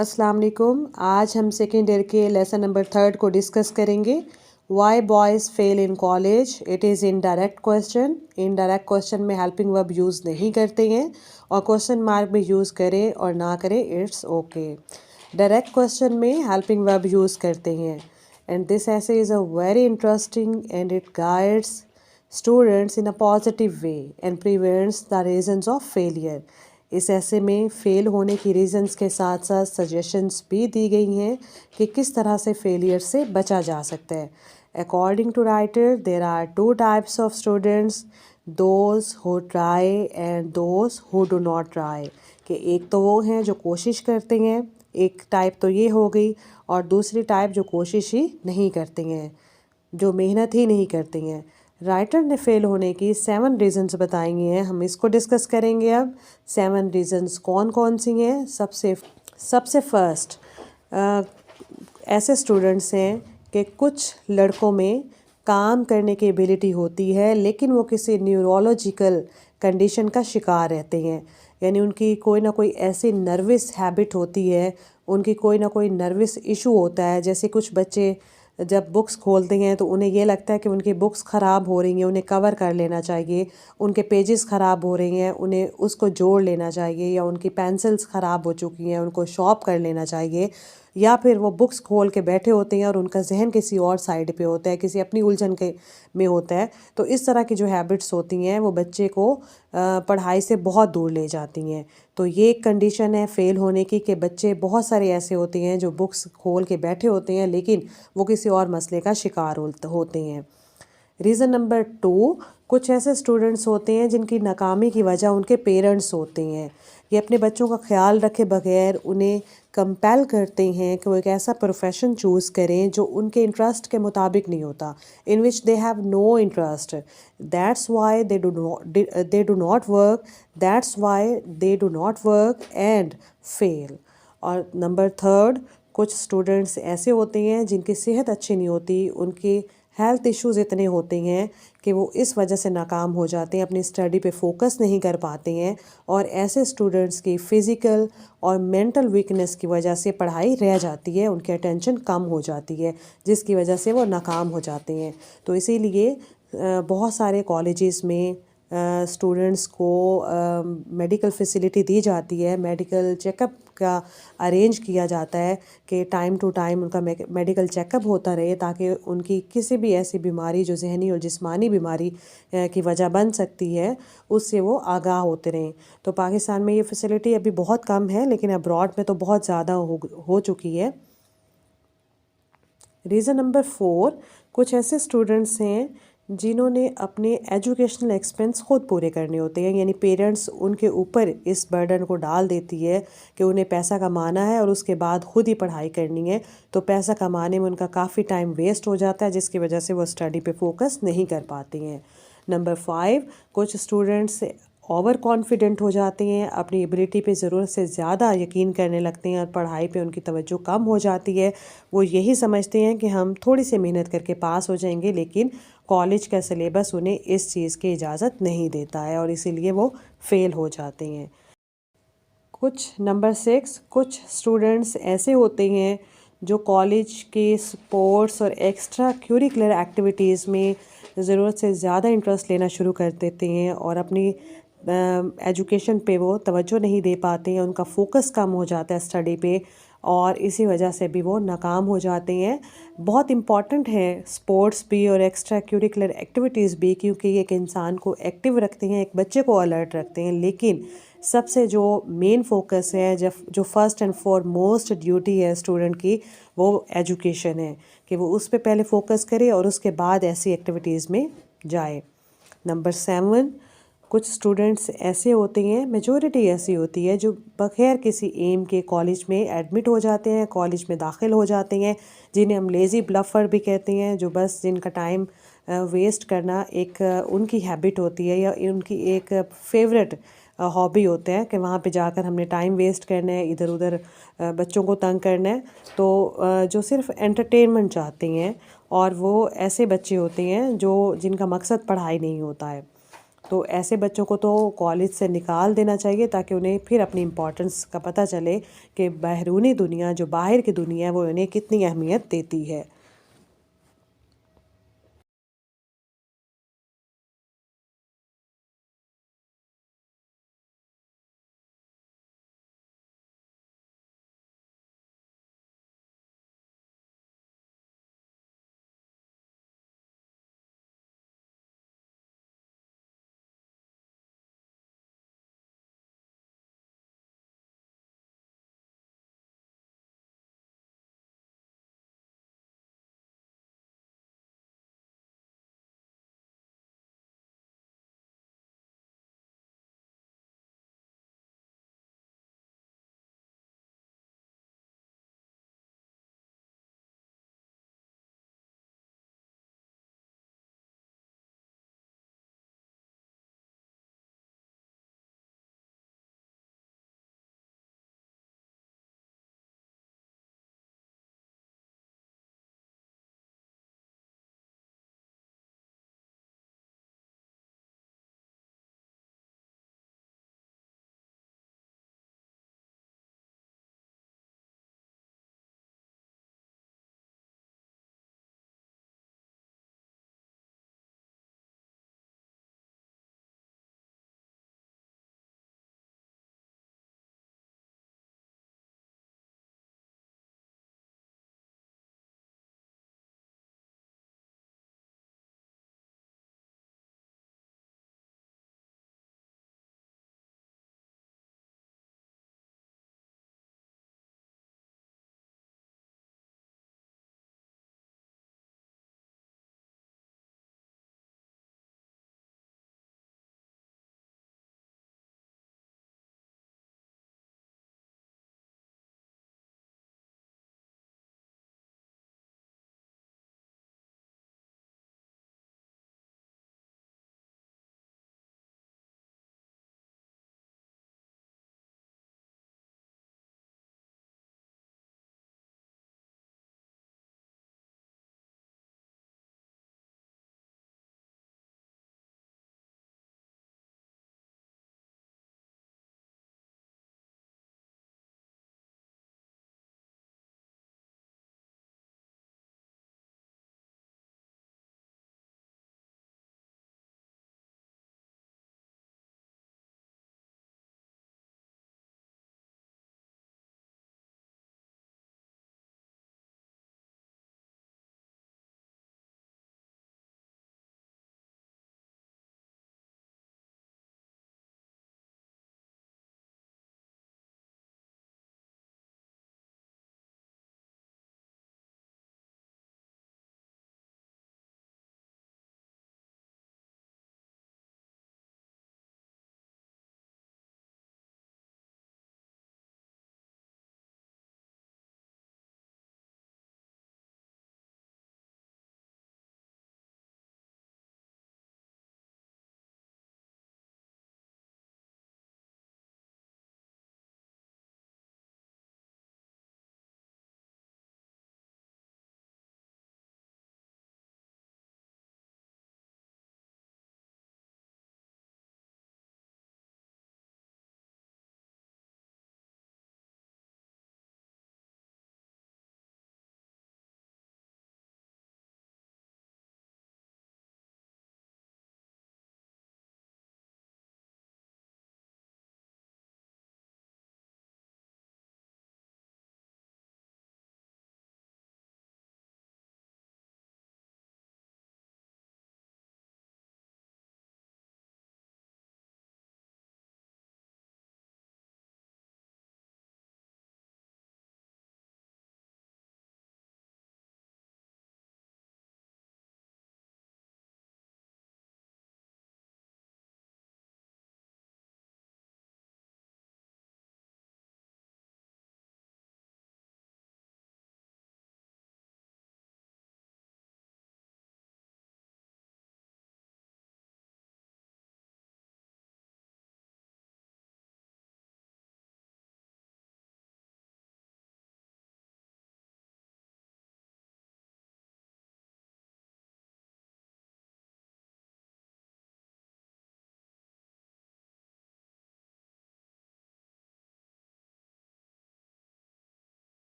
السلام علیکم. آج ہم سیکنڈ ایئر کے لیسن نمبر 3 کو ڈسکس کریں گے. Why boys fail in college. It is indirect question. Indirect question میں ہیلپنگ ورب یوز نہیں کرتے ہیں اور کویشچن مارک بھی یوز کرے اور نہ کرے اٹس اوکے. ڈائریکٹ کویشچن میں ہیلپنگ ورب یوز کرتے ہیں. And this essay is a very interesting and it guides students in a positive way and prevents the reasons of failure. اس essay میں فیل ہونے کی ریزنز کے ساتھ ساتھ سجیشنز بھی دی گئی ہیں کہ کس طرح سے فیلئر سے بچا جا سکتا ہے. According to writer there are 2 types of students, those who try and those who do not try. کہ ایک تو وہ ہیں جو کوشش کرتے ہیں, ایک ٹائپ تو یہ ہو گئی, اور دوسری ٹائپ جو کوشش ہی نہیں کرتے ہیں, جو محنت ہی نہیں کرتے ہیں. رائٹر نے فیل ہونے کی 7 ریزنز بتائی ہیں. ہم اس کو ڈسکس کریں گے. اب 7 ریزنز کون کون سی ہیں؟ سب سے فرسٹ ایسے اسٹوڈنٹس ہیں کہ کچھ لڑکوں میں کام کرنے کی ایبلٹی ہوتی ہے لیکن وہ کسی نیورولوجیکل کنڈیشن کا شکار رہتے ہیں. یعنی ان کی کوئی نہ کوئی ایسی نروس ہیبٹ ہوتی ہے, ان کی کوئی نہ کوئی نروس ایشو ہوتا ہے. جیسے کچھ بچے جب بکس کھولتے ہیں تو انہیں یہ لگتا ہے کہ ان کی بکس خراب ہو رہی ہیں, انہیں کور کر لینا چاہیے. ان کے پیجز خراب ہو رہی ہیں, انہیں اس کو جوڑ لینا چاہیے. یا ان کی پینسلز خراب ہو چکی ہیں, ان کو شارپ کر لینا چاہیے. یا پھر وہ بکس کھول کے بیٹھے ہوتے ہیں اور ان کا ذہن کسی اور سائڈ پہ ہوتا ہے, کسی اپنی الجھن کے میں ہوتا ہے. تو اس طرح کی جو ہیبٹس ہوتی ہیں وہ بچے کو پڑھائی سے بہت دور لے جاتی ہیں. تو یہ ایک کنڈیشن ہے فیل ہونے کی کہ بچے بہت سارے ایسے ہوتے ہیں جو بکس کھول کے بیٹھے ہوتے ہیں لیکن وہ کسی اور مسئلے کا شکار ہوتے ہیں. ریزن نمبر 2, کچھ ایسے اسٹوڈنٹس ہوتے ہیں جن کی ناکامی کی وجہ ان کے پیرنٹس ہوتے ہیں. یہ اپنے بچوں کا خیال رکھے بغیر انہیں کمپیل کرتے ہیں کہ وہ ایک ایسا پروفیشن چوز کریں جو ان کے انٹرسٹ کے مطابق نہیں ہوتا, in which they have no interest. That's why they do not work. That's why they do not work and fail. اور نمبر 3, کچھ اسٹوڈنٹس ایسے ہوتے ہیں جن کی صحت اچھی نہیں ہوتی, ان کی ہیلتھ ایشوز اتنے ہوتے ہیں کہ وہ اس وجہ سے ناکام ہو جاتے ہیں, اپنی اسٹڈی پہ فوکس نہیں کر پاتے ہیں. اور ایسے اسٹوڈنٹس کی فزیکل اور مینٹل ویکنس کی وجہ سے پڑھائی رہ جاتی ہے, ان کی اٹینشن کم ہو جاتی ہے جس کی وجہ سے وہ ناکام ہو جاتے ہیں. تو اسی لیے بہت سارے کالجز میں اسٹوڈنٹس کو میڈیکل فیسلٹی دی جاتی ہے, میڈیکل چیک اپ کا ارینج کیا جاتا ہے کہ ٹائم ٹو ٹائم ان کا میڈیکل چیک اپ ہوتا رہے تاکہ ان کی کسی بھی ایسی بیماری جو ذہنی اور جسمانی بیماری کی وجہ بن سکتی ہے اس سے وہ آگاہ ہوتے رہیں. تو پاکستان میں یہ فیسلٹی ابھی بہت کم ہے لیکن ابراڈ میں تو بہت زیادہ ہو چکی ہے. ریزن نمبر 4, کچھ ایسے اسٹوڈنٹس ہیں جنہوں نے اپنے ایجوکیشنل ایکسپنس خود پورے کرنے ہوتے ہیں. یعنی پیرنٹس ان کے اوپر اس برڈن کو ڈال دیتی ہے کہ انہیں پیسہ کمانا ہے اور اس کے بعد خود ہی پڑھائی کرنی ہے. تو پیسہ کمانے میں ان کا کافی ٹائم ویسٹ ہو جاتا ہے جس کی وجہ سے وہ اسٹڈی پہ فوکس نہیں کر پاتے ہیں. نمبر 5, کچھ اسٹوڈنٹس اوور کانفیڈنٹ ہو جاتے ہیں, اپنی ایبلٹی پہ ضرورت سے زیادہ یقین کرنے لگتے ہیں اور پڑھائی پہ ان کی توجہ کم ہو جاتی ہے. وہ یہی سمجھتے ہیں کہ ہم تھوڑی سی محنت کر کے پاس ہو جائیں گے لیکن کالج کا سلیبس انہیں اس چیز کی اجازت نہیں دیتا ہے اور اسی لیے وہ فیل ہو جاتے ہیں. نمبر 6, کچھ اسٹوڈنٹس ایسے ہوتے ہیں جو کالج کے سپورٹس اور ایکسٹرا کیوریکولر ایکٹیویٹیز میں ضرورت سے زیادہ انٹرسٹ لینا شروع کر دیتے ہیں اور اپنی ایجوکیشن پہ وہ توجہ نہیں دے پاتے ہیں, ان کا فوکس کم ہو جاتا ہے اسٹڈی پہ اور اسی وجہ سے بھی وہ ناکام ہو جاتے ہیں. بہت امپورٹنٹ ہے سپورٹس بھی اور ایکسٹرا کیوریکولر ایکٹیویٹیز بھی کیونکہ یہ ایک انسان کو ایکٹیو رکھتے ہیں, ایک بچے کو الرٹ رکھتے ہیں. لیکن سب سے جو مین فوکس ہے, جو first and for most duty ہے اسٹوڈنٹ کی, وہ ایجوکیشن ہے کہ وہ اس پہ پہلے فوکس کرے اور اس کے بعد ایسی ایکٹیویٹیز میں جائے. نمبر 7, کچھ اسٹوڈنٹس ایسے ہوتے ہیں, میجورٹی ایسی ہوتی ہے جو بغیر کسی ایم کے کالج میں ایڈمٹ ہو جاتے ہیں, کالج میں داخل ہو جاتے ہیں, جنہیں ہم لیزی بلفر بھی کہتے ہیں, جو بس جن کا ٹائم ویسٹ کرنا ایک ان کی ہیبٹ ہوتی ہے یا ان کی ایک فیوریٹ ہابی ہوتا ہے کہ وہاں پہ جا کر ہم نے ٹائم ویسٹ کرنا ہے, ادھر ادھر بچوں کو تنگ کرنا ہے. تو جو صرف انٹرٹینمنٹ چاہتے ہیں اور وہ ایسے بچے ہوتے ہیں جن کا مقصد پڑھائی نہیں ہوتا ہے. تو ایسے بچوں کو تو کالج سے نکال دینا چاہیے تاکہ انہیں پھر اپنی امپورٹنس کا پتہ چلے کہ بیرونی دنیا جو باہر کی دنیا ہے وہ انہیں کتنی اہمیت دیتی ہے۔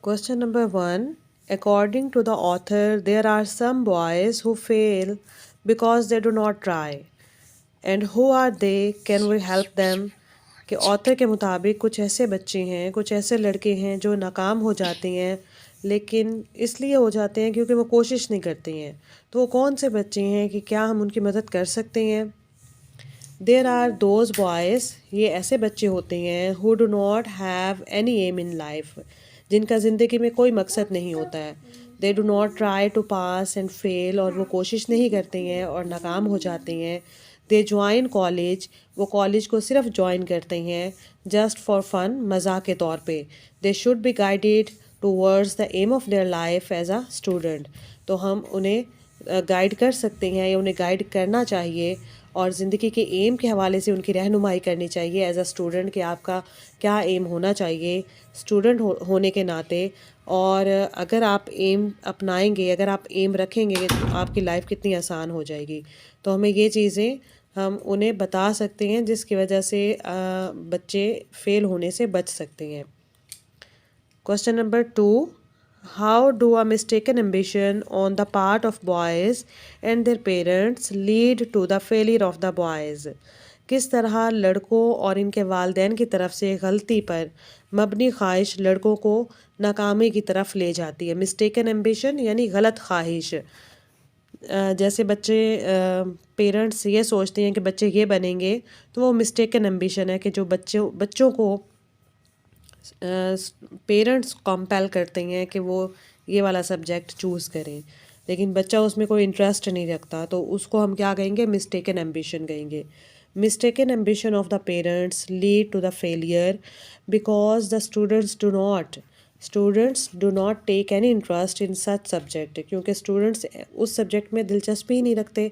Question number 1. According to the author, there are some boys who fail because they do not try. And who are they? Can we help them? کہ author کے مطابق کچھ ایسے بچے ہیں، کچھ ایسے لڑکے ہیں جو ناکام ہو جاتے ہیں، لیکن اس لیے ہو جاتے ہیں کیونکہ وہ کوشش نہیں کرتے ہیں. تو وہ کون سے بچے ہیں کہ کیا ہم ان کی مدد کر سکتے ہیں؟ There are those boys، یہ ایسے بچے ہوتے ہیں who do not have any aim in life، جن کا زندگی میں کوئی مقصد نہیں ہوتا ہے. They do not try to pass and fail، اور وہ کوشش نہیں کرتے ہیں اور ناکام ہو جاتے ہیں. They join college، وہ کالج کو صرف جوائن کرتے ہیں just for fun، مزاح کے طور پہ. They should be guided towards the aim of their life as a student، تو ہم انہیں گائیڈ کر سکتے ہیں یا انہیں گائیڈ کرنا چاہیے اور زندگی کے ایم کے حوالے سے ان کی رہنمائی کرنی چاہیے ایز اے اسٹوڈنٹ کہ آپ کا کیا ایم ہونا چاہیے اسٹوڈنٹ ہونے کے ناطے. اور اگر آپ ایم اپنائیں گے، اگر آپ ایم رکھیں گے تو آپ کی لائف کتنی آسان ہو جائے گی. تو ہمیں یہ چیزیں ہم انہیں بتا سکتے ہیں جس کی وجہ سے بچے فیل ہونے سے بچ سکتے ہیں. Question number 2. How do a mistaken ambition on the part of boys and their parents lead to the failure of the boys؟ کس طرح لڑکوں اور ان کے والدین کی طرف سے غلطی پر مبنی خواہش لڑکوں کو ناکامی کی طرف لے جاتی ہے؟ مسٹیکن ایمبیشن یعنی غلط خواہش. جیسے بچے پیرنٹس یہ سوچتے ہیں کہ بچے یہ بنیں گے، تو وہ مسٹیکن ایمبیشن ہے کہ جو بچوں کو پیرنٹس کمپیل کرتے ہیں کہ وہ یہ والا سبجیکٹ چوز کریں، لیکن بچہ اس میں کوئی انٹرسٹ نہیں رکھتا، تو اس کو ہم کیا کہیں گے؟ مسٹیکن ایمبیشن کہیں گے. Mistaken ambition of the parents lead to the failure because the students do not take any interest in such subject, کیونکہ اسٹوڈنٹس اس سبجیکٹ میں دلچسپی نہیں رکھتے.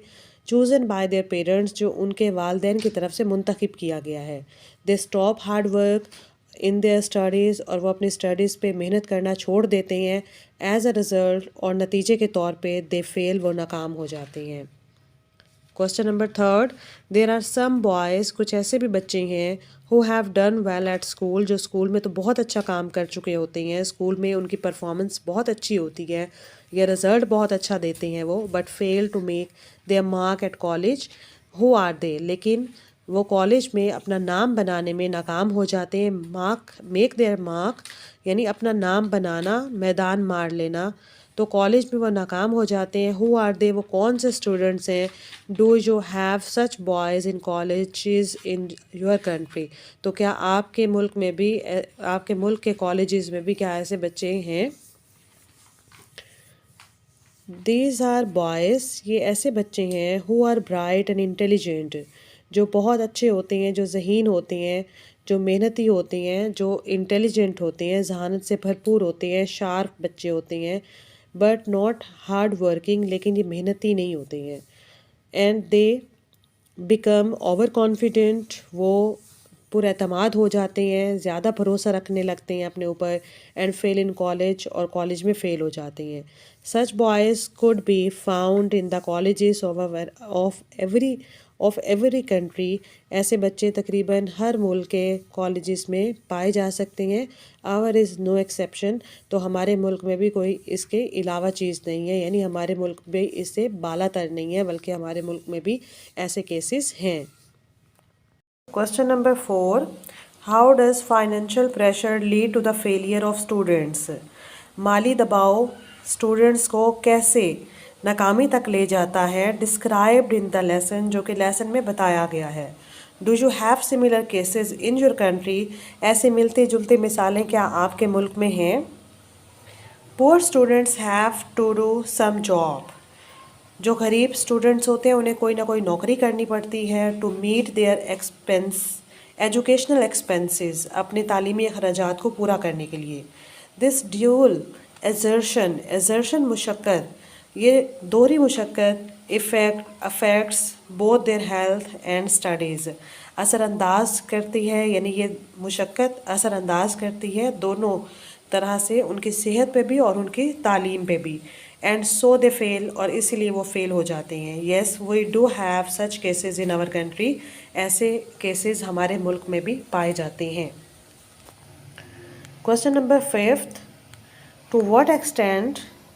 چوزن بائی دیئر پیرنٹس، جو ان کے والدین کی طرف سے منتخب کیا گیا ہے. They stop hard work in their studies, اور وہ اپنی اسٹڈیز پہ محنت کرنا چھوڑ دیتے ہیں. ایز اے رزلٹ، اور نتیجے کے طور پہ دے فیل، وہ ناکام ہو جاتے ہیں. Question number 3. There are some boys، کچھ ایسے بھی بچے ہیں who have done well at school، جو اسکول میں تو بہت اچھا کام کر چکے ہوتے ہیں، اسکول میں ان کی پرفارمنس بہت اچھی ہوتی ہے یا رزلٹ بہت اچھا دیتے ہیں وہ، but fail to make their mark at college. Who are they؟ لیکن وہ کالج میں اپنا نام بنانے میں ناکام ہو جاتے ہیں. میک دیئر مارک یعنی اپنا نام بنانا، میدان مار لینا، تو کالج میں وہ ناکام ہو جاتے ہیں. ہو آر دے، وہ کون سے اسٹوڈنٹس ہیں؟ Do you have such boys in colleges in your country? تو کیا آپ کے ملک میں بھی، آپ کے ملک کے کالجز میں بھی کیا ایسے بچے ہیں؟ دیز آر بوائز، یہ ایسے بچے ہیں who are bright and intelligent, جو بہت اچھے ہوتے ہیں، جو ذہین ہوتے ہیں، جو محنتی ہوتے ہیں، جو انٹیلیجنٹ ہوتے ہیں، ذہانت سے بھرپور ہوتے ہیں، شارپ بچے ہوتے ہیں. بٹ ناٹ ہارڈ ورکنگ، لیکن یہ محنتی نہیں ہوتے ہیں. And they become over confident, وہ پر اعتماد ہو جاتے ہیں، زیادہ بھروسہ رکھنے لگتے ہیں اپنے اوپر. اینڈ فیل ان کالج، اور کالج میں فیل ہو جاتے ہیں. Such boys could be found in the colleges of every country, ایسے بچے تقریباً ہر ملک کے کالجز میں پائے جا سکتے ہیں. آور از نو ایکسیپشن، تو ہمارے ملک میں بھی کوئی اس کے علاوہ چیز نہیں ہے، یعنی ہمارے ملک بھی اس سے بالا تر نہیں ہے، بلکہ ہمارے ملک میں بھی ایسے کیسز ہیں. Question number 4. How does financial pressure lead to the failure of students؟ مالی دباؤ اسٹوڈنٹس کو کیسے ناکامی تک لے جاتا ہے؟ ڈسکرائبڈ ان دا لیسن، جو کہ لیسن میں بتایا گیا ہے. Do you have similar cases in your country? ایسے ملتے جلتے مثالیں کیا آپ کے ملک میں ہیں؟ Poor students have to do some job, جو غریب اسٹوڈنٹس ہوتے ہیں انہیں کوئی نہ کوئی نوکری کرنی پڑتی ہے. To meet their educational expenses, اپنے تعلیمی اخراجات کو پورا کرنے کے لیے. دس ڈیول ایزرشن مشقت، یہ دوہری مشقت affects both their health and studies, اثر انداز کرتی ہے، یعنی یہ مشقت اثر انداز کرتی ہے دونوں طرح سے، ان کی صحت پہ بھی اور ان کی تعلیم پہ بھی. اینڈ سو دے فیل، اور اسی لیے وہ فیل ہو جاتے ہیں. Yes we do have such cases in our country, ایسے کیسز ہمارے ملک میں بھی پائے جاتے ہیں. Question number 5. To what extent,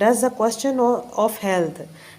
does the question of health,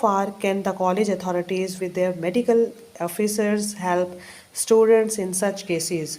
far can the college authorities with their medical officers help students in such cases?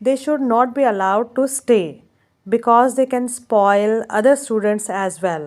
they should not be allowed to stay because they can spoil other students as well.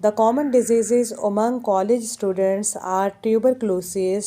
The common diseases among college students are tuberculosis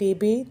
TB,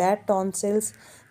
bad tonsils,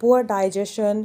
poor digestion,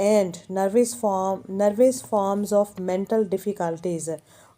and nervous forms of mental difficulties,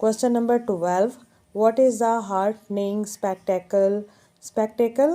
Question number 12. What is the heartening spectacle? Spectacle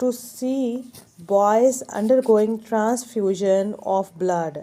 To see boys undergoing transfusion of blood,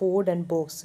food and books,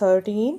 13.